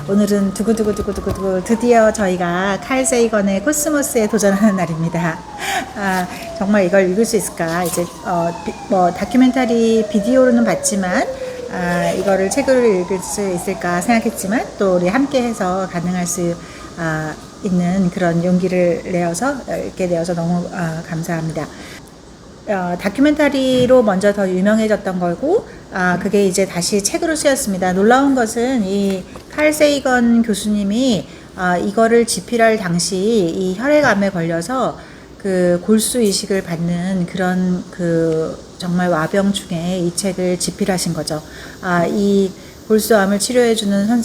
오늘은 두구두구두구두구 드디어 저희가 칼 세이건의 코스모스에 도전하는 날입니다. 정말 이걸 읽을 수 있을까? 이제 다큐멘터리 비디오로는 봤지만 이거를 책으로 읽을 수 있을까 생각했지만 또 우리 함께해서 가능할 수 있는 그런 용기를 내어서 읽게 되어서 너무 감사합니다. 다큐멘터리로 먼저 더 유명해졌던 거고, 그게 이제 다시 책으로 쓰였습니다. 놀라운 것은 이 칼 세이건 교수님이 이거를 집필할 당시 이 혈액암에 걸려서 그 골수 이식을 받는 그런 정말 와병 중에 이 책을 집필하신 거죠. 이 골수암을 치료해주는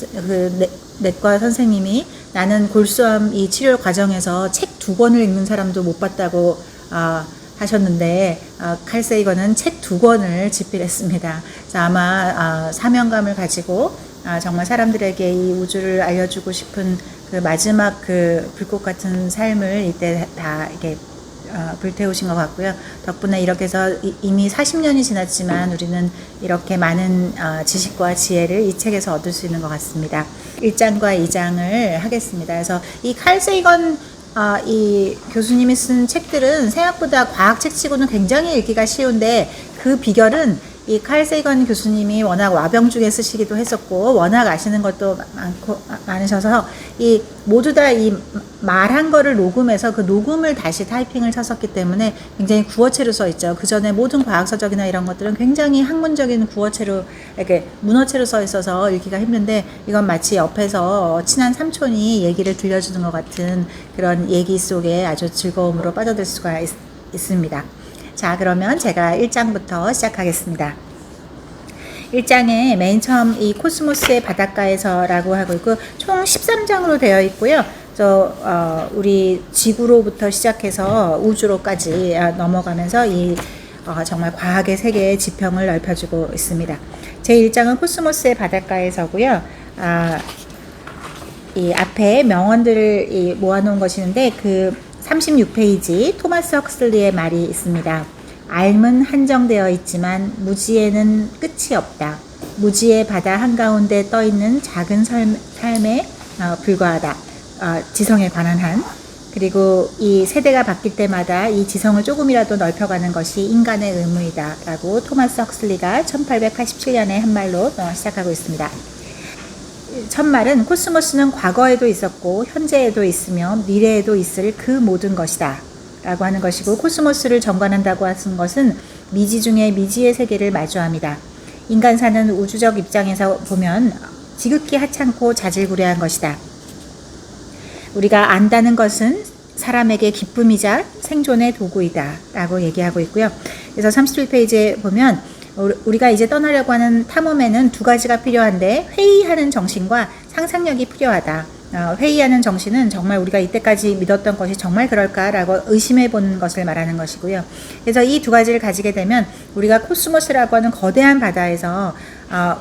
내과 선생님이 나는 골수암 이 치료 과정에서 책 2권을 읽는 사람도 못 봤다고 하셨는데 칼 세이건은 책 2권을 집필했습니다. 그래서 아마 사명감을 가지고 정말 사람들에게 이 우주를 알려주고 싶은 그 마지막 그 불꽃 같은 삶을 이때 다 이렇게 불태우신 것 같고요. 덕분에 이렇게 해서 이미 40년이 지났지만 우리는 이렇게 많은 지식과 지혜를 이 책에서 얻을 수 있는 것 같습니다. 1장과 2장을 하겠습니다. 그래서 이 칼 세이건 이 교수님이 쓴 책들은 생각보다 과학책 치고는 굉장히 읽기가 쉬운데 그 비결은 이 칼 세이건 교수님이 워낙 와병 중에 쓰시기도 했었고 워낙 아시는 것도 많으셔서 이 모두 다 이 말한 거를 녹음해서 그 녹음을 다시 타이핑을 쳤었기 때문에 굉장히 구어체로 써 있죠. 그 전에 모든 과학서적이나 이런 것들은 굉장히 학문적인 구어체로 이렇게 문어체로 써 있어서 읽기가 힘든데 이건 마치 옆에서 친한 삼촌이 얘기를 들려주는 것 같은 그런 얘기 속에 아주 즐거움으로 빠져들 수가 있습니다. 자, 그러면 제가 1장부터 시작하겠습니다. 1장에 맨 처음 이 코스모스의 바닷가에서라고 하고 있고 총 13장으로 되어 있고요. 우리 지구로부터 시작해서 우주로까지 넘어가면서 이 정말 과학의 세계의 지평을 넓혀주고 있습니다. 제 1장은 코스모스의 바닷가에서고요. 이 앞에 명언들을 모아놓은 것이는데 그 36페이지 토마스 헉슬리의 말이 있습니다. 삶은 한정되어 있지만 무지에는 끝이 없다. 무지의 바다 한가운데 떠있는 작은 삶에 불과하다. 지성에 관한 한. 그리고 이 세대가 바뀔 때마다 이 지성을 조금이라도 넓혀가는 것이 인간의 의무이다. 라고 토마스 헉슬리가 1887년에 한 말로 시작하고 있습니다. 첫 말은 코스모스는 과거에도 있었고 현재에도 있으며 미래에도 있을 그 모든 것이다 라고 하는 것이고 코스모스를 정관한다고 하는 것은 미지 중에 미지의 세계를 마주합니다. 인간사는 우주적 입장에서 보면 지극히 하찮고 자질구레한 것이다. 우리가 안다는 것은 사람에게 기쁨이자 생존의 도구이다 라고 얘기하고 있고요. 그래서 37페이지에 보면 우리가 이제 떠나려고 하는 탐험에는 2가지가 필요한데 회의하는 정신과 상상력이 필요하다. 회의하는 정신은 정말 우리가 이때까지 믿었던 것이 정말 그럴까라고 의심해 보는 것을 말하는 것이고요. 그래서 이 2가지를 가지게 되면 우리가 코스모스라고 하는 거대한 바다에서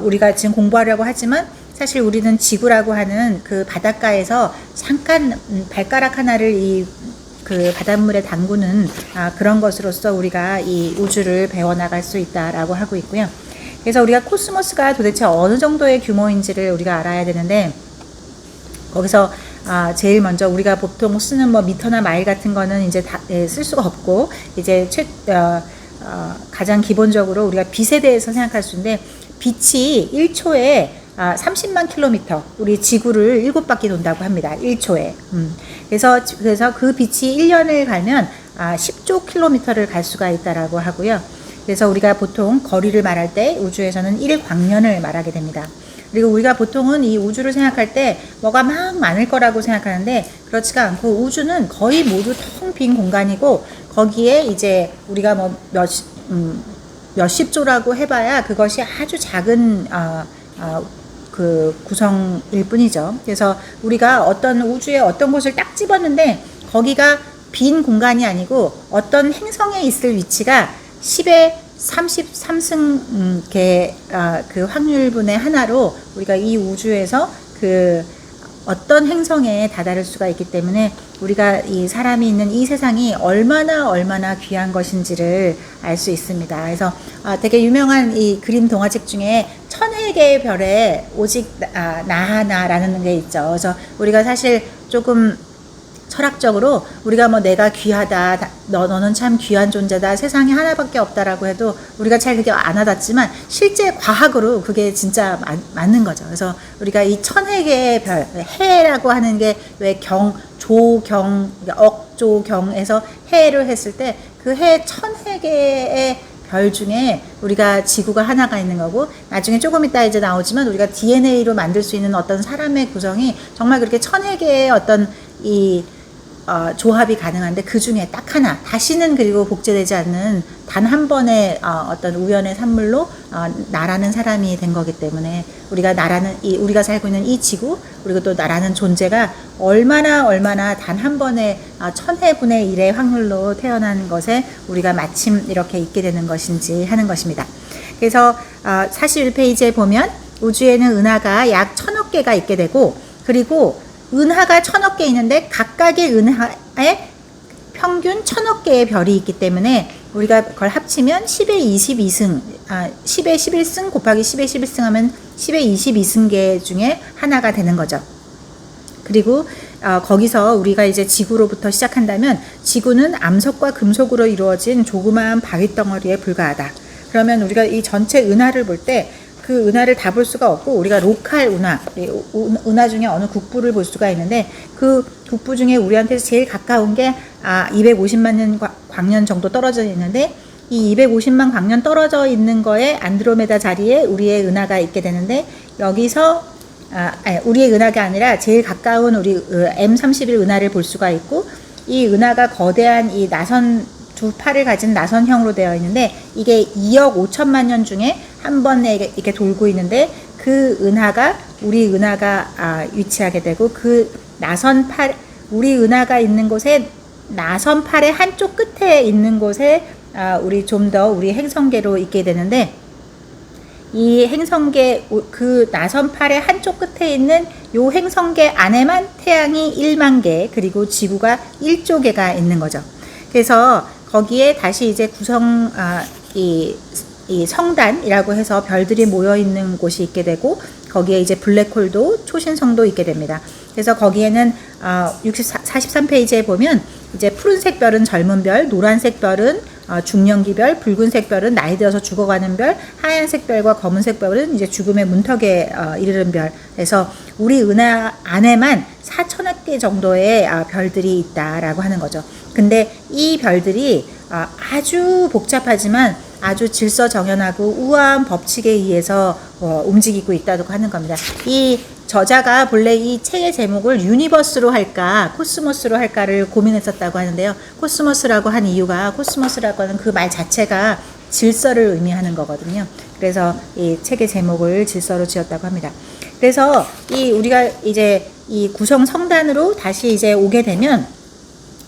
우리가 지금 공부하려고 하지만 사실 우리는 지구라고 하는 그 바닷가에서 잠깐 발가락 하나를 그 바닷물에 담그는 그런 것으로서 우리가 이 우주를 배워나갈 수 있다라고 하고 있고요. 그래서 우리가 코스모스가 도대체 어느 정도의 규모인지를 우리가 알아야 되는데 거기서 제일 먼저 우리가 보통 쓰는 미터나 마일 같은 거는 이제 쓸 수가 없고 이제 가장 기본적으로 우리가 빛에 대해서 생각할 수 있는데 빛이 1초에 30만 킬로미터 우리 지구를 7바퀴 돈다고 합니다. 1초에. 그래서 그 빛이 1년을 가면 10조 킬로미터를 갈 수가 있다라고 하고요. 그래서 우리가 보통 거리를 말할 때 우주에서는 1광년을 말하게 됩니다. 그리고 우리가 보통은 이 우주를 생각할 때 뭐가 막 많을 거라고 생각하는데 그렇지가 않고 우주는 거의 모두 텅 빈 공간이고 거기에 이제 우리가 몇십 조라고 해봐야 그것이 아주 작은 그 구성일 뿐이죠. 그래서 우리가 어떤 우주의 어떤 곳을 딱 집었는데 거기가 빈 공간이 아니고 어떤 행성에 있을 위치가 10의 33승 그 확률분의 하나로 우리가 이 우주에서 그 어떤 행성에 다다를 수가 있기 때문에 우리가 이 사람이 있는 이 세상이 얼마나 귀한 것인지를 알 수 있습니다. 그래서 되게 유명한 이 그림 동화책 중에 천의 개의 별에 오직 나 하나라는 게 있죠. 그래서 우리가 사실 조금 철학적으로 우리가 뭐 내가 귀하다, 너는 참 귀한 존재다, 세상에 하나밖에 없다라고 해도 우리가 잘 그게 안 와닿지만 실제 과학으로 그게 진짜 맞는 거죠. 그래서 우리가 이 천의 개의 별, 해라고 하는 게 왜 조경, 억조경에서 해를 했을 때 그 해 천의 개의 별 중에 우리가 지구가 하나가 있는 거고, 나중에 조금 이따 이제 나오지만 우리가 DNA로 만들 수 있는 어떤 사람의 구성이 정말 그렇게 천의 개의 어떤 이 조합이 가능한데 그 중에 딱 하나, 다시는 그리고 복제되지 않는 단 한 번의 어떤 우연의 산물로 나라는 사람이 된 거기 때문에 우리가 우리가 살고 있는 이 지구, 그리고 또 나라는 존재가 얼마나 단 한 번의 천회분의 1의 확률로 태어난 것에 우리가 마침 이렇게 있게 되는 것인지 하는 것입니다. 그래서 41페이지에 보면 우주에는 은하가 약 1000억 개가 있게 되고, 그리고 은하가 1000억 개 있는데 각각의 은하에 평균 1000억 개의 별이 있기 때문에 우리가 그걸 합치면 10의 22승, 10의 11승 곱하기 10의 11승 하면 10의 22승계 중에 하나가 되는 거죠. 그리고 거기서 우리가 이제 지구로부터 시작한다면 지구는 암석과 금속으로 이루어진 조그마한 바위 덩어리에 불과하다. 그러면 우리가 이 전체 은하를 볼 때 그 은하를 다 볼 수가 없고, 우리가 로컬 은하 중에 어느 국부를 볼 수가 있는데, 그 국부 중에 우리한테 제일 가까운 게 250만 년 광년 정도 떨어져 있는데, 이 250만 광년 떨어져 있는 거에 안드로메다 자리에 우리의 은하가 있게 되는데, 여기서 우리의 은하가 아니라 제일 가까운 우리 M31 은하를 볼 수가 있고, 이 은하가 거대한 이 나선 두 팔을 가진 나선형으로 되어 있는데, 이게 2억 5천만 년 중에 한 번에 이렇게 돌고 있는데, 그 은하가 우리 은하가 위치하게 되고, 그 나선팔, 우리 은하가 있는 곳에 나선팔의 한쪽 끝에 있는 곳에 우리 좀 더 우리 행성계로 있게 되는데, 이 행성계, 그 나선팔의 한쪽 끝에 있는 요 행성계 안에만 태양이 1만 개, 그리고 지구가 1조 개가 있는 거죠. 그래서 거기에 다시 이제 이 성단이라고 해서 별들이 모여 있는 곳이 있게 되고, 거기에 이제 블랙홀도 초신성도 있게 됩니다. 그래서 거기에는 43페이지에 보면 이제 푸른색 별은 젊은 별, 노란색 별은 중년기 별, 붉은색 별은 나이 들어서 죽어가는 별, 하얀색 별과 검은색 별은 이제 죽음의 문턱에 이르는 별. 그래서 우리 은하 안에만 4천억 개 정도의 별들이 있다라고 하는 거죠. 근데 이 별들이 아주 복잡하지만 아주 질서정연하고 우아한 법칙에 의해서 움직이고 있다고 하는 겁니다. 이 저자가 본래 이 책의 제목을 유니버스로 할까 코스모스로 할까를 고민했었다고 하는데요. 코스모스라고 한 이유가, 코스모스라고 하는 그 말 자체가 질서를 의미하는 거거든요. 그래서 이 책의 제목을 질서로 지었다고 합니다. 그래서 우리가 이제 이 구성 성단으로 다시 이제 오게 되면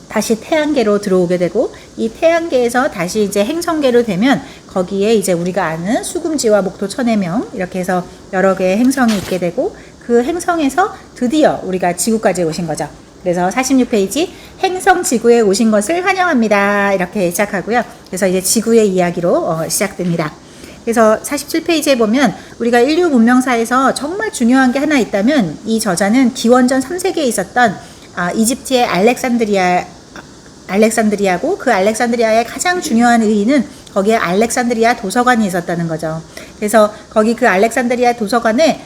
다시 태양계로 들어오게 되고, 이 태양계에서 다시 이제 행성계로 되면 거기에 이제 우리가 아는 수금지와 목토 천해명 이렇게 해서 여러 개의 행성이 있게 되고, 그 행성에서 드디어 우리가 지구까지 오신 거죠. 그래서 46페이지 행성 지구에 오신 것을 환영합니다 이렇게 시작하고요. 그래서 이제 지구의 이야기로 시작됩니다. 그래서 47페이지에 보면 우리가 인류 문명사에서 정말 중요한 게 하나 있다면, 이 저자는 기원전 3세기에 있었던 이집트의 알렉산드리아고, 그 알렉산드리아의 가장 중요한 의의는 거기에 알렉산드리아 도서관이 있었다는 거죠. 그래서 거기 그 알렉산드리아 도서관에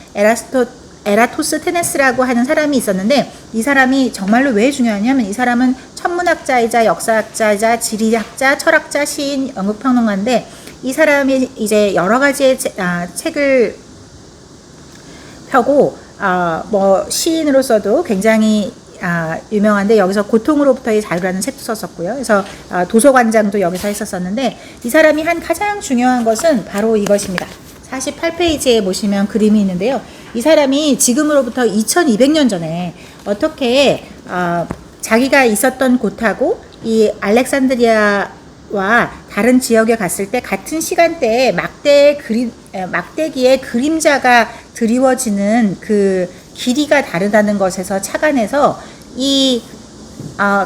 에라토스테네스라고 하는 사람이 있었는데, 이 사람이 정말로 왜 중요하냐면, 이 사람은 천문학자이자 역사학자이자 지리학자, 철학자, 시인, 연극평론가인데, 이 사람이 이제 여러 가지의 책을 펴고 뭐 시인으로서도 굉장히 유명한데, 여기서 고통으로부터의 자유라는 책도 썼었고요. 그래서 도서관장도 여기서 했었었는데, 이 사람이 한 가장 중요한 것은 바로 이것입니다. 48페이지에 보시면 그림이 있는데요. 이 사람이 지금으로부터 2200년 전에 어떻게 자기가 있었던 곳하고 이 알렉산드리아와 다른 지역에 갔을 때 같은 시간대에 막대기의 그림자가 드리워지는 그 길이가 다르다는 것에서 착안해서 이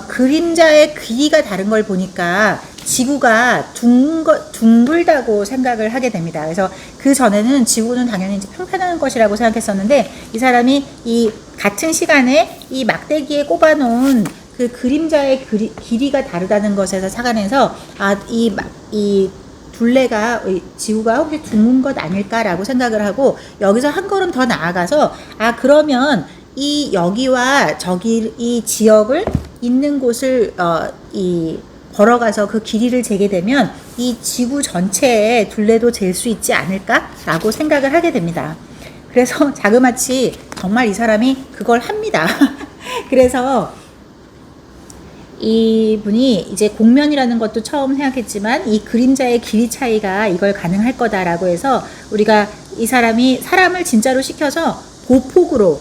그림자의 길이가 다른 걸 보니까 지구가 둥글다고 생각을 하게 됩니다. 그래서 그 전에는 지구는 당연히 이제 평평한 것이라고 생각했었는데, 이 사람이 이 같은 시간에 이 막대기에 꼽아놓은 그 그림자의 길이가 다르다는 것에서 착안해서 이 둘레가 지구가 혹시 둥근 것 아닐까라고 생각을 하고, 여기서 한 걸음 더 나아가서 그러면 이 여기와 저기 이 지역을 있는 곳을 걸어가서 그 길이를 재게 되면 이 지구 전체의 둘레도 잴 수 있지 않을까라고 생각을 하게 됩니다. 그래서 자그마치 정말 이 사람이 그걸 합니다. 그래서 이분이 이제 공면이라는 것도 처음 생각했지만 이 그림자의 길이 차이가 이걸 가능할 거다라고 해서, 우리가 이 사람이 사람을 진짜로 시켜서 보폭으로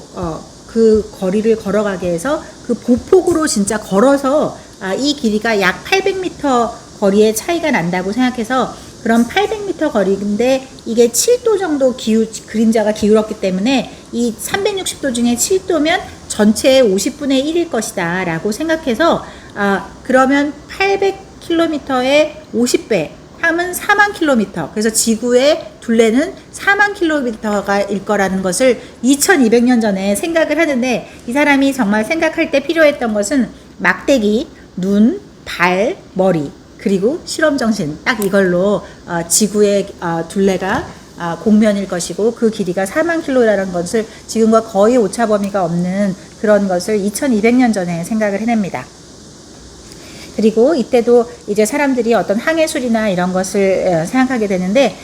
그 거리를 걸어가게 해서 그 보폭으로 진짜 걸어서 이 길이가 약 800m 거리의 차이가 난다고 생각해서, 그럼 800m 거리인데 이게 7도 정도 그림자가 기울었기 때문에 이 360도 중에 7도면 전체의 50분의 1일 것이다 라고 생각해서, 그러면 800km의 50배 하면 4만 킬로미터, 그래서 지구의 둘레는 4만 킬로미터가 일 거라는 것을 2200년 전에 생각을 하는데, 이 사람이 정말 생각할 때 필요했던 것은 막대기, 눈, 발, 머리, 그리고 실험정신, 딱 이걸로 지구의 둘레가 공면일 것이고 그 길이가 4만 킬로라는 것을, 지금과 거의 오차 범위가 없는 그런 것을 2200년 전에 생각을 해냅니다. 그리고 이때도 이제 사람들이 어떤 항해술이나 이런 것을 생각하게 되는데,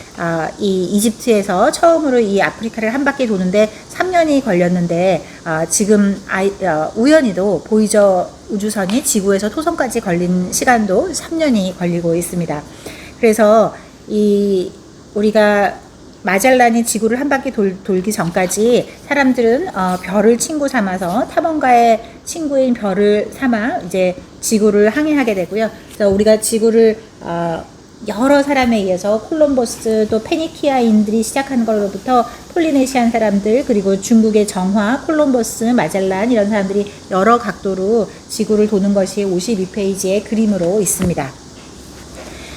이 이집트에서 처음으로 이 아프리카를 한 바퀴 도는데 3년이 걸렸는데, 지금 우연히도 보이저 우주선이 지구에서 토성까지 걸린 시간도 3년이 걸리고 있습니다. 그래서 우리가 마젤란이 지구를 한 바퀴 돌기 전까지 사람들은 별을 친구 삼아서 탐험가의 친구인 별을 삼아 이제 지구를 항해하게 되고요. 그래서 우리가 지구를 여러 사람에 의해서 콜럼버스, 또 페니키아인들이 시작한 걸로부터 폴리네시안 사람들, 그리고 중국의 정화, 콜럼버스, 마젤란 이런 사람들이 여러 각도로 지구를 도는 것이 52페이지의 그림으로 있습니다.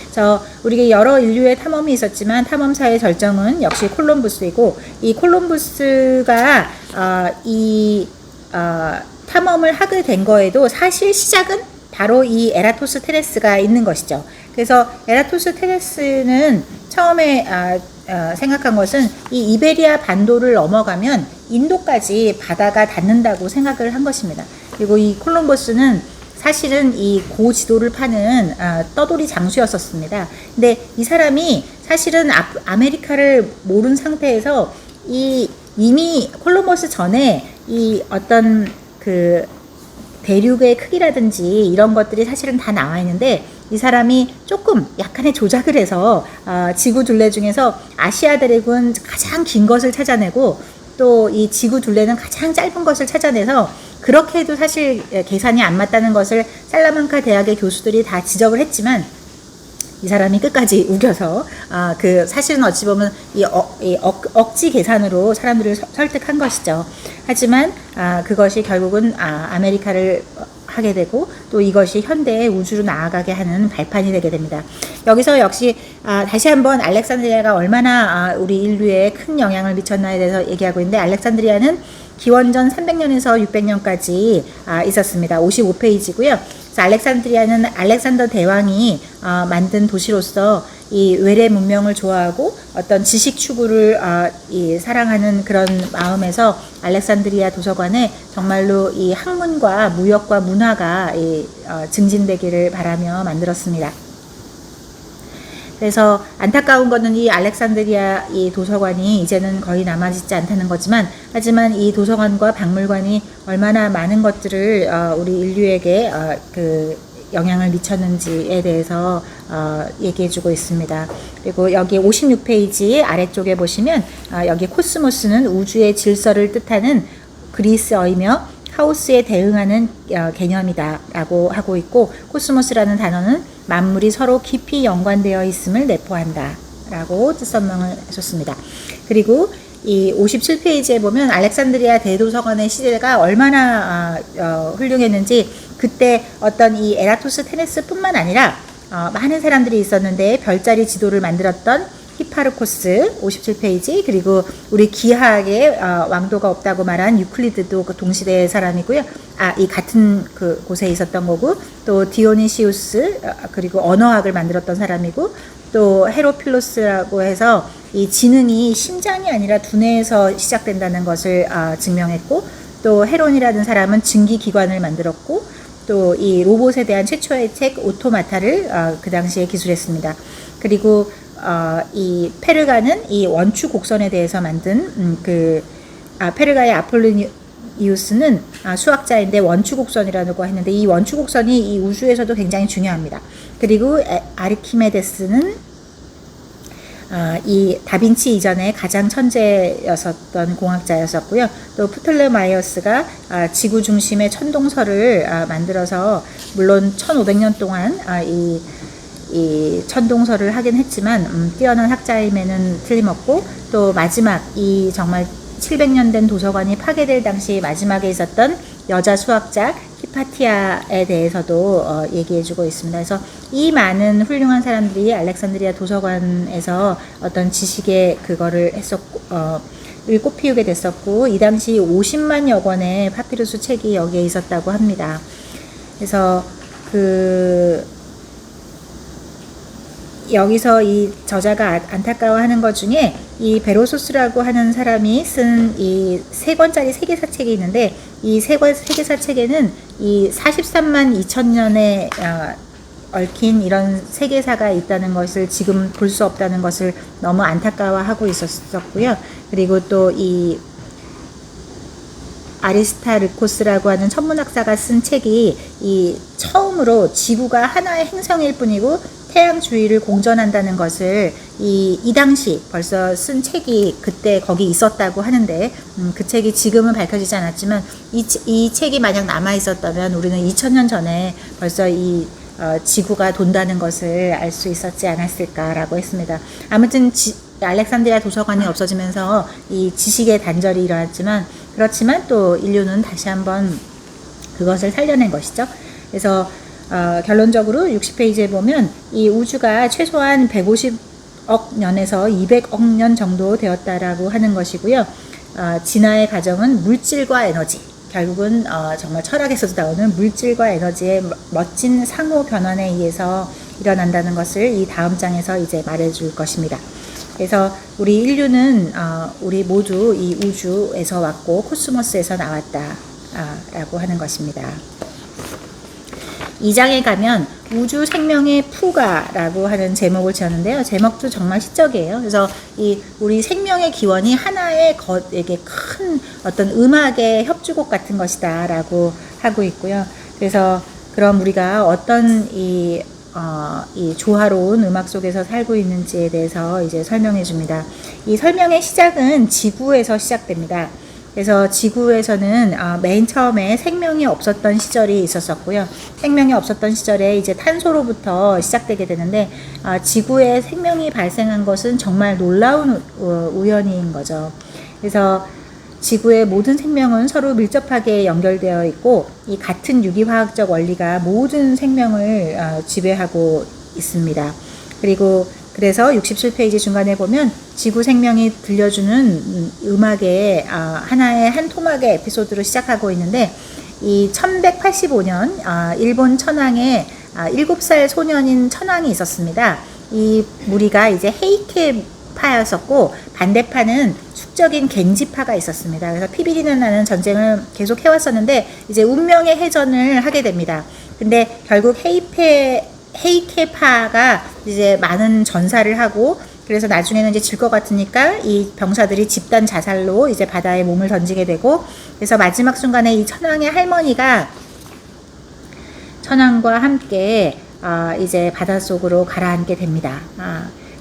그래서 우리가 여러 인류의 탐험이 있었지만 탐험사의 절정은 역시 콜럼부스이고, 이 콜럼부스가 탐험을 하게 된 거에도 사실 시작은 바로 이 에라토스테네스가 있는 것이죠. 그래서 에라토스테네스는 처음에 생각한 것은 이 이베리아 반도를 넘어가면 인도까지 바다가 닿는다고 생각을 한 것입니다. 그리고 이 콜럼버스는 사실은 이 고지도를 파는 떠돌이 장수였었습니다. 근데 이 사람이 사실은 아메리카를 모른 상태에서 이미 콜럼버스 전에 이 어떤 그 대륙의 크기라든지 이런 것들이 사실은 다 나와 있는데, 이 사람이 조금 약간의 조작을 해서 지구 둘레 중에서 아시아 대륙은 가장 긴 것을 찾아내고 또 이 지구 둘레는 가장 짧은 것을 찾아내서, 그렇게 해도 사실 계산이 안 맞다는 것을 살라만카 대학의 교수들이 다 지적을 했지만, 이 사람이 끝까지 우겨서 사실은 어찌 보면 억지 계산으로 사람들을 설득한 것이죠. 하지만 그것이 결국은 아메리카를 하게 되고, 또 이것이 현대의 우주로 나아가게 하는 발판이 되게 됩니다. 여기서 역시 다시 한번 알렉산드리아가 얼마나 우리 인류에 큰 영향을 미쳤나에 대해서 얘기하고 있는데, 알렉산드리아는 기원전 300년에서 600년까지 있었습니다. 55페이지고요. 그래서 알렉산드리아는 알렉산더 대왕이 만든 도시로서 이 외래 문명을 좋아하고 어떤 지식 추구를 사랑하는 그런 마음에서 알렉산드리아 도서관에 정말로 이 학문과 무역과 문화가 증진되기를 바라며 만들었습니다. 그래서 안타까운 것은 이 알렉산드리아 이 도서관이 이제는 거의 남아있지 않다는 거지만, 하지만 이 도서관과 박물관이 얼마나 많은 것들을 우리 인류에게 그 영향을 미쳤는지에 대해서 얘기해주고 있습니다. 그리고 여기 56페이지 아래쪽에 보시면 여기 코스모스는 우주의 질서를 뜻하는 그리스어이며 하우스에 대응하는 개념이다 라고 하고 있고, 코스모스라는 단어는 만물이 서로 깊이 연관되어 있음을 내포한다 라고 뜻설명을 해줬습니다. 그리고 이 57페이지에 보면 알렉산드리아 대도서관의 시대가 얼마나 훌륭했는지 그때 어떤 이 에라토스테네스뿐만 아니라 많은 사람들이 있었는데 별자리 지도를 만들었던 히파르코스 57페이지, 그리고 우리 기하학의 왕도가 없다고 말한 유클리드도 그 동시대의 사람이고요. 이 같은 그 곳에 있었던 거고, 또 디오니시우스, 그리고 언어학을 만들었던 사람이고, 또 헤로필로스라고 해서 이 지능이 심장이 아니라 두뇌에서 시작된다는 것을 증명했고, 또 헤론이라는 사람은 증기기관을 만들었고, 또 이 로봇에 대한 최초의 책 오토마타를 그 당시에 기술했습니다. 그리고 이 페르가는 이 원추 곡선에 대해서 만든 페르가의 아폴로니우스는 수학자인데 원추 곡선이라고 했는데, 이 원추 곡선이 이 우주에서도 굉장히 중요합니다. 그리고 아르키메데스는 이 다빈치 이전에 가장 천재였었던 공학자였었고요. 또 프톨레마이어스가 지구 중심의 천동설을 만들어서, 물론 1500년 동안 이 천동설을 하긴 했지만 뛰어난 학자임에는 틀림없고, 또 마지막 이 정말 700년 된 도서관이 파괴될 당시 마지막에 있었던 여자 수학자 히파티아에 대해서도 얘기해주고 있습니다. 그래서 이 많은 훌륭한 사람들이 알렉산드리아 도서관에서 어떤 지식의 그거를 했었고, 을 꽃피우게 됐었고, 이 당시 50만여 권의 파피루스 책이 여기에 있었다고 합니다. 그래서 여기서 이 저자가 안타까워하는 것 중에 이 베로소스라고 하는 사람이 쓴 이 3권짜리 세계사책이 있는데, 이 세계사책에는 이 43만 2천년에 얽힌 이런 세계사가 있다는 것을 지금 볼 수 없다는 것을 너무 안타까워하고 있었고요. 그리고 또 이 아리스타르코스라고 하는 천문학사가 쓴 책이 이 처음으로 지구가 하나의 행성일 뿐이고 태양 주위를 공전한다는 것을 이 당시 벌써 쓴 책이 그때 거기 있었다고 하는데, 그 책이 지금은 밝혀지지 않았지만 이 책이 만약 남아 있었다면 우리는 2000년 전에 벌써 이 지구가 돈다는 것을 알 수 있었지 않았을까라고 했습니다. 아무튼 알렉산드리아 도서관이 없어지면서 이 지식의 단절이 일어났지만, 그렇지만 또 인류는 다시 한번 그것을 살려낸 것이죠. 그래서 결론적으로 60페이지에 보면 이 우주가 최소한 150억 년에서 200억 년 정도 되었다라고 하는 것이고요. 진화의 과정은 물질과 에너지, 결국은 정말 철학에서도 나오는 물질과 에너지의 멋진 상호 변환에 의해서 일어난다는 것을 이 다음 장에서 이제 말해줄 것입니다. 그래서 우리 인류는 우리 모두 이 우주에서 왔고 코스모스에서 나왔다 라고 하는 것입니다. 2장에 가면 우주 생명의 푸가라고 하는 제목을 지었는데요. 제목도 정말 시적이에요. 그래서 우리 생명의 기원이 하나의 것에게 큰 어떤 음악의 협주곡 같은 것이다 라고 하고 있고요. 그래서 그럼 우리가 어떤 이 조화로운 음악 속에서 살고 있는지에 대해서 이제 설명해 줍니다. 이 설명의 시작은 지구에서 시작됩니다. 그래서 지구에서는 맨 처음에 생명이 없었던 시절이 있었었고요. 생명이 없었던 시절에 이제 탄소로부터 시작되게 되는데, 지구에 생명이 발생한 것은 정말 놀라운 우연인 거죠. 그래서 지구의 모든 생명은 서로 밀접하게 연결되어 있고, 이 같은 유기화학적 원리가 모든 생명을 지배하고 있습니다. 그래서 67페이지 중간에 보면 지구 생명이 들려주는 음악의 하나의 한 토막의 에피소드로 시작하고 있는데, 이 1185년 일본 천황에 7살 소년인 천황이 있었습니다. 이 무리가 이제 헤이케파였었고 반대파는 숙적인 겐지파가 있었습니다. 그래서 피비리는 나는 전쟁을 계속 해왔었는데 이제 운명의 해전을 하게 됩니다. 근데 결국 헤이케파가 이제 많은 전사를 하고, 그래서 나중에는 이제 질 것 같으니까 이 병사들이 집단 자살로 이제 바다에 몸을 던지게 되고, 그래서 마지막 순간에 이 천황의 할머니가 천황과 함께 이제 바닷속으로 가라앉게 됩니다.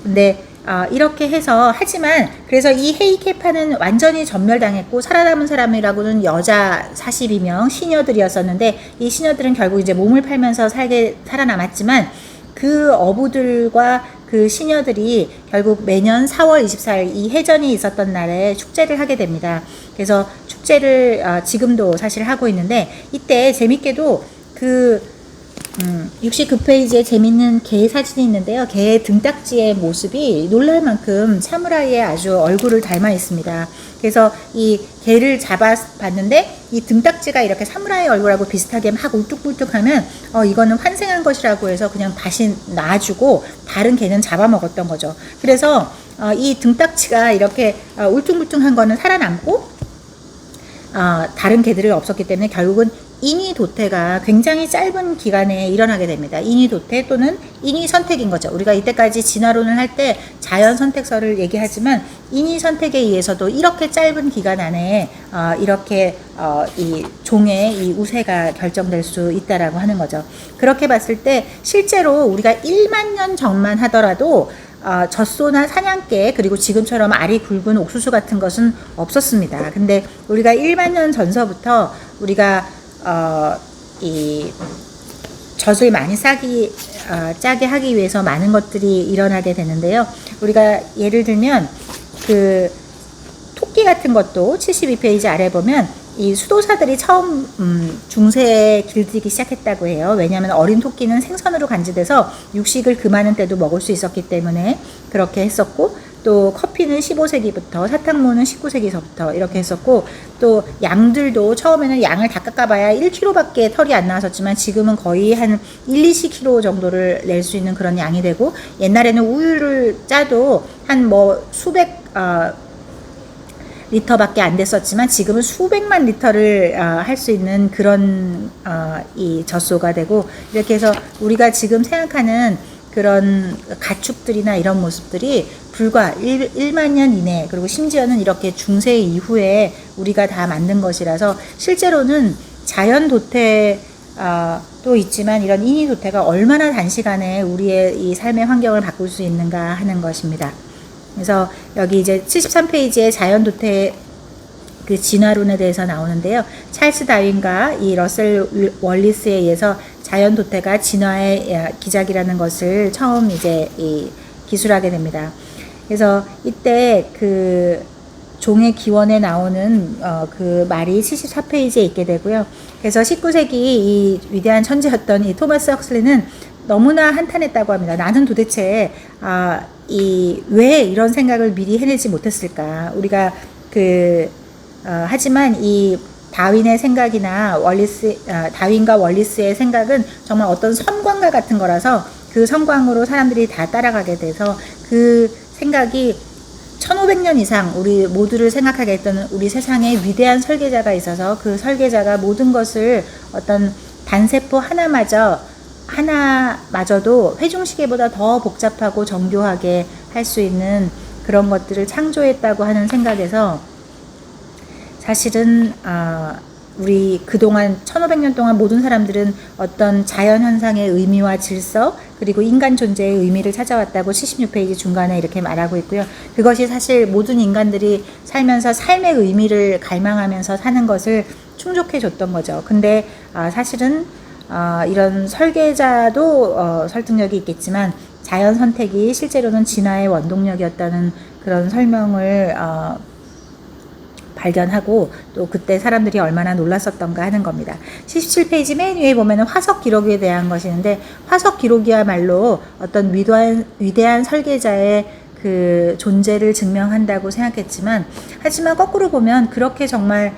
근데 이렇게 해서, 하지만 그래서 이 헤이케파는 완전히 전멸당했고 살아남은 사람이라고는 여자 42명 시녀들이었었는데, 이 시녀들은 결국 이제 몸을 팔면서 살아남았지만 그 어부들과 그 시녀들이 결국 매년 4월 24일 이 해전이 있었던 날에 축제를 하게 됩니다. 그래서 축제를 지금도 사실 하고 있는데, 이때 재밌게도 그 69페이지에 재밌는 개 사진이 있는데요. 개의 등딱지의 모습이 놀랄 만큼 사무라이의 아주 얼굴을 닮아 있습니다. 그래서 이 개를 잡아봤는데 이 등딱지가 이렇게 사무라이 얼굴하고 비슷하게 막 울뚝불뚝하면 이거는 환생한 것이라고 해서 그냥 다시 놔주고 다른 개는 잡아먹었던 거죠. 그래서 이 등딱지가 이렇게 울퉁불퉁한 거는 살아남고 다른 개들이 없었기 때문에 결국은 인위도태가 굉장히 짧은 기간에 일어나게 됩니다. 인위도태 또는 인위선택인 거죠. 우리가 이때까지 진화론을 할 때 자연선택설을 얘기하지만 인위선택에 의해서도 이렇게 짧은 기간 안에 이렇게 이 종의 이 우세가 결정될 수 있다라고 하는 거죠. 그렇게 봤을 때 실제로 우리가 1만 년 전만 하더라도 젖소나 사냥개 그리고 지금처럼 알이 굵은 옥수수 같은 것은 없었습니다. 근데 우리가 1만 년 전서부터 우리가 이 젖을 많이 짜게 하기 위해서 많은 것들이 일어나게 되는데요. 우리가 예를 들면 그 토끼 같은 것도 72페이지 아래 보면 이 수도사들이 처음 중세에 길들이기 시작했다고 해요. 왜냐하면 어린 토끼는 생선으로 간주돼서 육식을 금하는 때도 먹을 수 있었기 때문에 그렇게 했었고, 또 커피는 15세기부터, 사탕모는 19세기서부터 이렇게 했었고, 또 양들도 처음에는 양을 다 깎아봐야 1kg밖에 털이 안 나왔었지만 지금은 거의 한 1-20kg 정도를 낼 수 있는 그런 양이 되고, 옛날에는 우유를 짜도 한 수백 리터밖에 안 됐었지만 지금은 수백만 리터를 할 수 있는 그런 이 젖소가 되고, 이렇게 해서 우리가 지금 생각하는 그런 가축들이나 이런 모습들이 불과 1만 년 이내, 그리고 심지어는 이렇게 중세 이후에 우리가 다 만든 것이라서 실제로는 자연 도태 또 있지만 이런 인위 도태가 얼마나 단시간에 우리의 이 삶의 환경을 바꿀 수 있는가 하는 것입니다. 그래서 여기 이제 73페이지에 자연 도태 그 진화론에 대해서 나오는데요. 찰스 다윈과 이 러셀 월리스에 의해서 자연 도태가 진화의 기작이라는 것을 처음 이제 기술하게 됩니다. 그래서 이때 그 종의 기원에 나오는 그 말이 74페이지에 있게 되고요. 그래서 19세기 이 위대한 천재였던 이 토마스 헉슬리는 너무나 한탄했다고 합니다. 나는 도대체 왜 이런 생각을 미리 해내지 못했을까? 우리가 하지만 이 다윈의 생각이나 다윈과 월리스의 생각은 정말 어떤 섬광과 같은 거라서 그 섬광으로 사람들이 다 따라가게 돼서 그 생각이 1500년 이상 우리 모두를 생각하게 했던 우리 세상에 위대한 설계자가 있어서 그 설계자가 모든 것을 어떤 단세포 하나마저도 회중시계보다 더 복잡하고 정교하게 할 수 있는 그런 것들을 창조했다고 하는 생각에서 사실은 우리 그동안 1500년 동안 모든 사람들은 어떤 자연현상의 의미와 질서 그리고 인간 존재의 의미를 찾아왔다고 76페이지 중간에 이렇게 말하고 있고요. 그것이 사실 모든 인간들이 살면서 삶의 의미를 갈망하면서 사는 것을 충족해 줬던 거죠. 근데 사실은 이런 설계자도 설득력이 있겠지만 자연 선택이 실제로는 진화의 원동력이었다는 그런 설명을 발견하고 또 그때 사람들이 얼마나 놀랐었던가 하는 겁니다. 77페이지 맨 위에 보면은 화석 기록에 대한 것이는데, 화석 기록이야말로 어떤 위대한 설계자의 그 존재를 증명한다고 생각했지만, 하지만 거꾸로 보면 그렇게 정말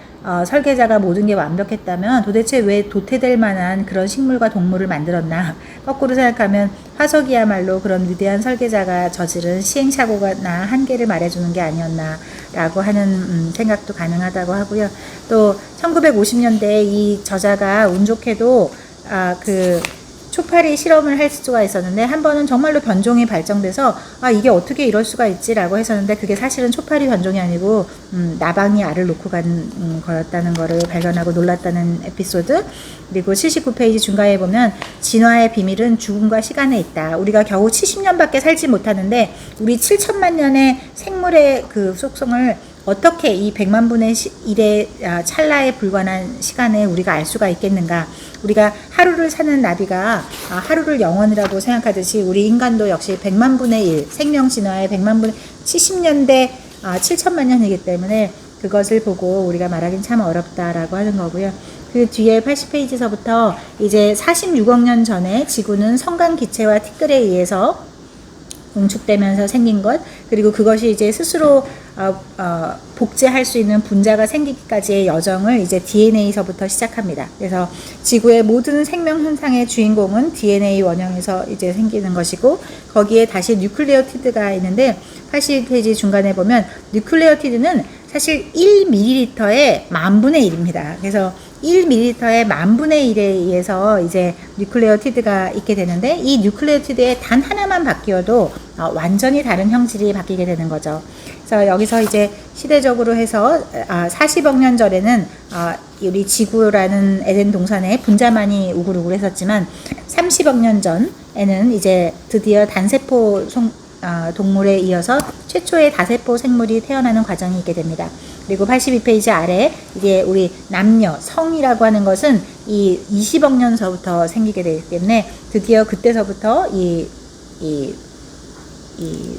설계자가 모든 게 완벽했다면 도대체 왜 도태될 만한 그런 식물과 동물을 만들었나? 거꾸로 생각하면 화석이야말로 그런 위대한 설계자가 저지른 시행착오나 한계를 말해주는 게 아니었나 라고 하는 생각도 가능하다고 하고요. 또 1950년대에 이 저자가 운 좋게도 그 초파리 실험을 할 수가 있었는데, 한 번은 정말로 변종이 발정돼서 이게 어떻게 이럴 수가 있지라고 했었는데, 그게 사실은 초파리 변종이 아니고 나방이 알을 놓고 간 거였다는 거를 발견하고 놀랐다는 에피소드. 그리고 79페이지 중간에 보면 진화의 비밀은 죽음과 시간에 있다. 우리가 겨우 70년밖에 살지 못하는데 우리 7천만 년의 생물의 그 속성을 어떻게 이 100만 분의 1의 찰나에 불과한 시간에 우리가 알 수가 있겠는가? 우리가 하루를 사는 나비가 하루를 영원이라고 생각하듯이 우리 인간도 역시 100만 분의 1, 생명 진화의 100만 분의 70년대 7천만 년이기 때문에 그것을 보고 우리가 말하긴 참 어렵다라고 하는 거고요. 그 뒤에 80페이지서부터 이제 46억 년 전에 지구는 성간 기체와 티끌에 의해서 응축되면서 생긴 것, 그리고 그것이 이제 스스로 복제할 수 있는 분자가 생기기까지의 여정을 이제 DNA서부터 시작합니다. 그래서 지구의 모든 생명 현상의 주인공은 DNA 원형에서 이제 생기는 것이고, 거기에 다시 뉴클레오티드가 있는데 80페이지 중간에 보면 뉴클레오티드는 사실 1ml의 10,000분의 1입니다. 그래서 1ml의 10,000분의 1에 의해서 이제 뉴클레오티드가 있게 되는데, 이 뉴클레오티드의 단 하나만 바뀌어도 완전히 다른 형질이 바뀌게 되는 거죠. 그래서 여기서 이제 시대적으로 해서 40억 년 전에는 우리 지구라는 에덴 동산에 분자만이 우글우글했었지만 30억 년 전에는 이제 드디어 단세포 동물에 이어서 최초의 다세포 생물이 태어나는 과정이 있게 됩니다. 그리고 82페이지 아래 이게 우리 남녀, 성이라고 하는 것은 이 20억 년서부터 생기게 되기 때문에 드디어 그때서부터 이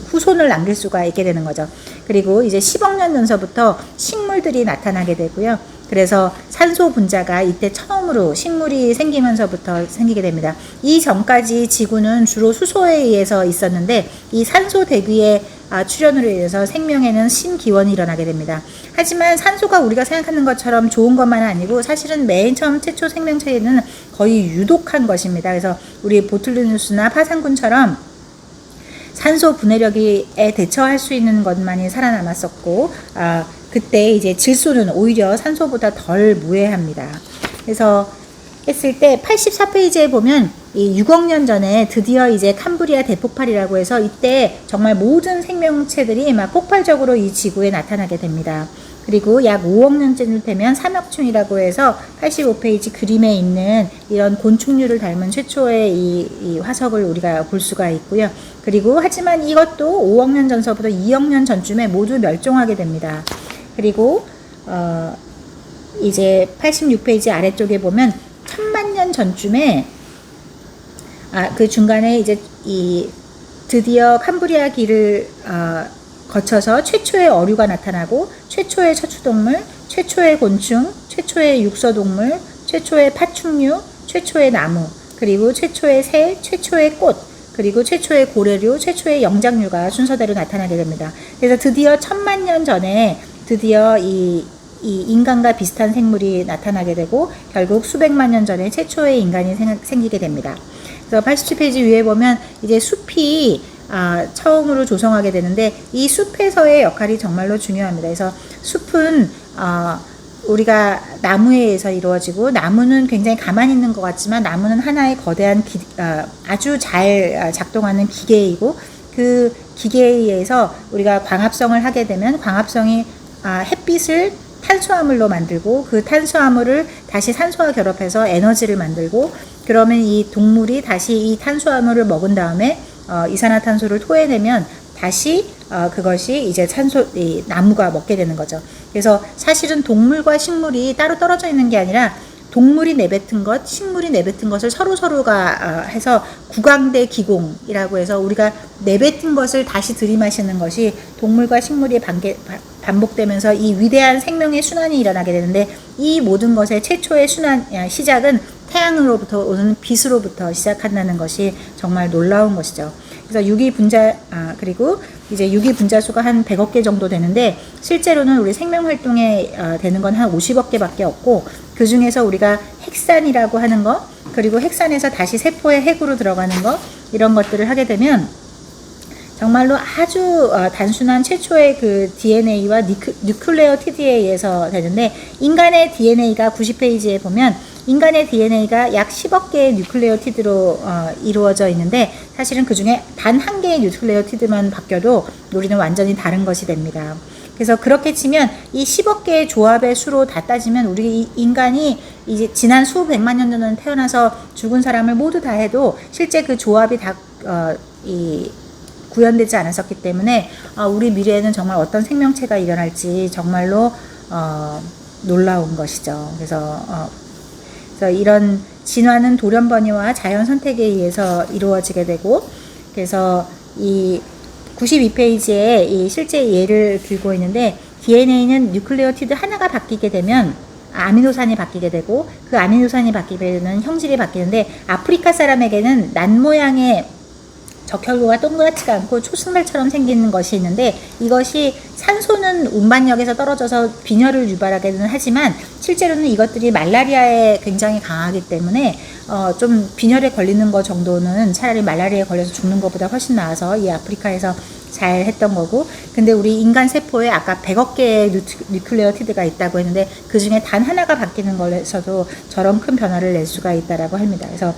후손을 남길 수가 있게 되는 거죠. 그리고 이제 10억 년 전서부터 식물들이 나타나게 되고요. 그래서 산소 분자가 이때 처음으로 식물이 생기면서부터 생기게 됩니다. 이 전까지 지구는 주로 수소에 의해서 있었는데, 이 산소 대기의 출현으로 인해서 생명에는 신기원이 일어나게 됩니다. 하지만 산소가 우리가 생각하는 것처럼 좋은 것만은 아니고, 사실은 맨 처음 최초 생명체에는 거의 유독한 것입니다. 그래서 우리 보툴리누스나 파상군처럼 산소 분해력에 대처할 수 있는 것만이 살아남았었고, 그때 이제 질소는 오히려 산소보다 덜 무해합니다. 그래서 했을 때 84페이지에 보면 이 6억 년 전에 드디어 이제 캄브리아 대폭발이라고 해서 이때 정말 모든 생명체들이 막 폭발적으로 이 지구에 나타나게 됩니다. 그리고 약 5억 년쯤 되면 삼엽충이라고 해서 85페이지 그림에 있는 이런 곤충류를 닮은 최초의 이 화석을 우리가 볼 수가 있고요. 그리고 하지만 이것도 5억 년 전서부터 2억 년 전쯤에 모두 멸종하게 됩니다. 그리고 이제 86페이지 아래쪽에 보면 1000만 년 전쯤에 그 중간에 이제 이 드디어 캄브리아 길을 거쳐서 최초의 어류가 나타나고, 최초의 척추동물, 최초의 곤충, 최초의 육서동물, 최초의 파충류, 최초의 나무, 그리고 최초의 새, 최초의 꽃, 그리고 최초의 고래류, 최초의 영장류가 순서대로 나타나게 됩니다. 그래서 드디어 1000만 년 전에 드디어 이 인간과 비슷한 생물이 나타나게 되고, 결국 수백만 년 전에 최초의 인간이 생기게 됩니다. 그래서 87페이지 위에 보면 이제 숲이 처음으로 조성하게 되는데, 이 숲에서의 역할이 정말로 중요합니다. 그래서 숲은 우리가 나무에 의해서 이루어지고, 나무는 굉장히 가만히 있는 것 같지만 나무는 하나의 거대한 아주 잘 작동하는 기계이고, 그 기계에 의해서 우리가 광합성을 하게 되면 광합성이 햇빛을 탄수화물로 만들고, 그 탄수화물을 다시 산소와 결합해서 에너지를 만들고, 그러면 이 동물이 다시 이 탄수화물을 먹은 다음에 이산화탄소를 토해내면 다시 그것이 이제 이 나무가 먹게 되는 거죠. 그래서 사실은 동물과 식물이 따로 떨어져 있는 게 아니라, 동물이 내뱉은 것, 식물이 내뱉은 것을 서로가 해서 구강대 기공이라고 해서 우리가 내뱉은 것을 다시 들이마시는 것이 동물과 식물이 반복되면서 이 위대한 생명의 순환이 일어나게 되는데, 이 모든 것의 최초의 시작은 태양으로부터 오는 빛으로부터 시작한다는 것이 정말 놀라운 것이죠. 그래서 그리고 이제 유기분자수가 한 100억 개 정도 되는데, 실제로는 우리 생명활동에 되는 건 한 50억 개밖에 없고, 그 중에서 우리가 핵산이라고 하는 거, 그리고 핵산에서 다시 세포의 핵으로 들어가는 거, 이런 것들을 하게 되면 정말로 아주 단순한 최초의 그 DNA와 뉴클레오티드에 의해서 되는데, 인간의 DNA가 90페이지에 보면 인간의 DNA가 약 10억 개의 뉴클레오티드로 이루어져 있는데, 사실은 그 중에 단 한 개의 뉴클레오티드만 바뀌어도 우리는 완전히 다른 것이 됩니다. 그래서 그렇게 치면 이 10억 개의 조합의 수로 다 따지면 우리 인간이 이제 지난 수백만 년 전에 태어나서 죽은 사람을 모두 다 해도 실제 그 조합이 다 구현되지 않았었기 때문에 우리 미래에는 정말 어떤 생명체가 일어날지 정말로 놀라운 것이죠. 그래서 이런 진화는 돌연변이와 자연 선택에 의해서 이루어지게 되고, 그래서 이 92페이지에 이 실제 예를 들고 있는데, DNA는 뉴클레오티드 하나가 바뀌게 되면 아미노산이 바뀌게 되고, 그 아미노산이 바뀌게 되면 형질이 바뀌는데, 아프리카 사람에게는 난 모양의 적혈구가 동그랗지가 않고 초승달처럼 생기는 것이 있는데, 이것이 산소는 운반력에서 떨어져서 빈혈을 유발하기는 하지만 실제로는 이것들이 말라리아에 굉장히 강하기 때문에 좀 빈혈에 걸리는 것 정도는 차라리 말라리아에 걸려서 죽는 것보다 훨씬 나아서 이 아프리카에서 잘 했던 거고, 근데 우리 인간 세포에 아까 100억 개의 뉴클레오티드가 있다고 했는데 그 중에 단 하나가 바뀌는 걸에서도 저런 큰 변화를 낼 수가 있다라고 합니다. 그래서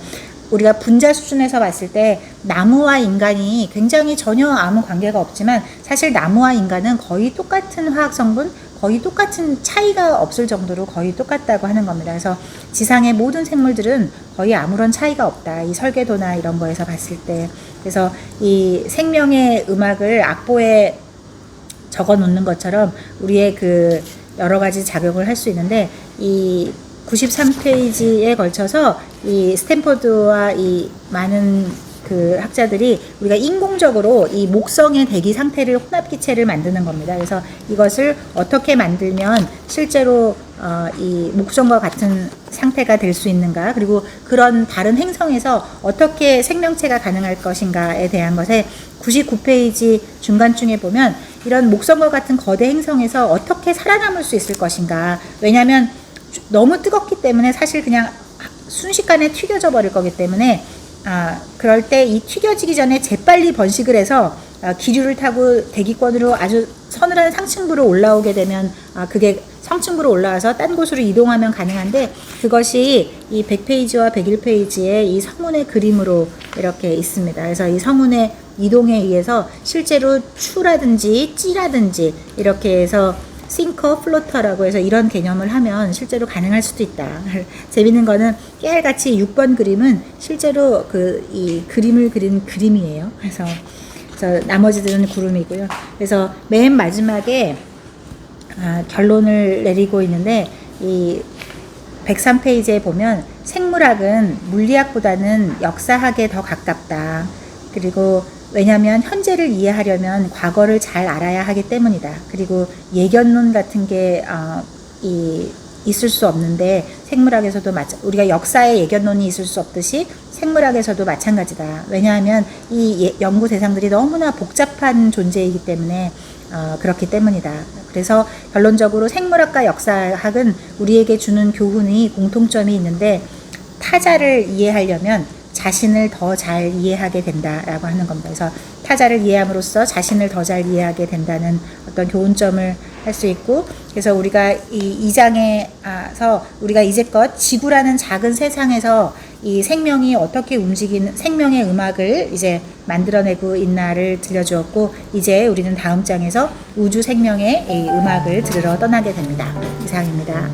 우리가 분자 수준에서 봤을 때 나무와 인간이 굉장히 전혀 아무 관계가 없지만, 사실 나무와 인간은 거의 똑같은 화학 성분, 거의 똑같은 차이가 없을 정도로 거의 똑같다고 하는 겁니다. 그래서 지상의 모든 생물들은 거의 아무런 차이가 없다, 이 설계도나 이런 거에서 봤을 때. 그래서 이 생명의 음악을 악보에 적어 놓는 것처럼 우리의 그 여러 가지 작용을 할 수 있는데, 이 93페이지에 걸쳐서 이 스탠포드와 이 많은 그 학자들이 우리가 인공적으로 이 목성의 대기 상태를 혼합기체를 만드는 겁니다. 그래서 이것을 어떻게 만들면 실제로 이 목성과 같은 상태가 될 수 있는가, 그리고 그런 다른 행성에서 어떻게 생명체가 가능할 것인가에 대한 것에 99페이지 중간쯤에 보면 이런 목성과 같은 거대 행성에서 어떻게 살아남을 수 있을 것인가. 왜냐하면 너무 뜨겁기 때문에 사실 그냥 순식간에 튀겨져 버릴 거기 때문에, 그럴 때 이 튀겨지기 전에 재빨리 번식을 해서 기류를 타고 대기권으로 아주 서늘한 상층부로 올라오게 되면 그게 상층부로 올라와서 딴 곳으로 이동하면 가능한데, 그것이 이 100페이지와 101페이지에 이 성운의 그림으로 이렇게 있습니다. 그래서 이 성운의 이동에 의해서 실제로 추라든지 찌라든지 이렇게 해서 싱커 플로터라고 해서 이런 개념을 하면 실제로 가능할 수도 있다. 재밌는 거는 깨알같이 6번 그림은 실제로 이 그림을 그린 그림이에요. 그래서 나머지들은 구름이고요. 그래서 맨 마지막에 결론을 내리고 있는데, 이 103페이지에 보면 생물학은 물리학보다는 역사학에 더 가깝다. 그리고 왜냐하면 현재를 이해하려면 과거를 잘 알아야 하기 때문이다. 그리고 예견론 같은 게 있을 수 없는데, 생물학에서도 우리가 역사에 예견론이 있을 수 없듯이 생물학에서도 마찬가지다. 왜냐하면 이 연구 대상들이 너무나 복잡한 존재이기 때문에 그렇기 때문이다. 그래서 결론적으로 생물학과 역사학은 우리에게 주는 교훈이 공통점이 있는데, 타자를 이해하려면 자신을 더 잘 이해하게 된다라고 하는 겁니다. 그래서 타자를 이해함으로써 자신을 더 잘 이해하게 된다는 어떤 교훈점을 할 수 있고, 그래서 우리가 이 2장에서 우리가 이제껏 지구라는 작은 세상에서 이 생명이 어떻게 움직이는 생명의 음악을 이제 만들어내고 있나를 들려주었고, 이제 우리는 다음 장에서 우주 생명의 이 음악을 들으러 떠나게 됩니다. 이상입니다.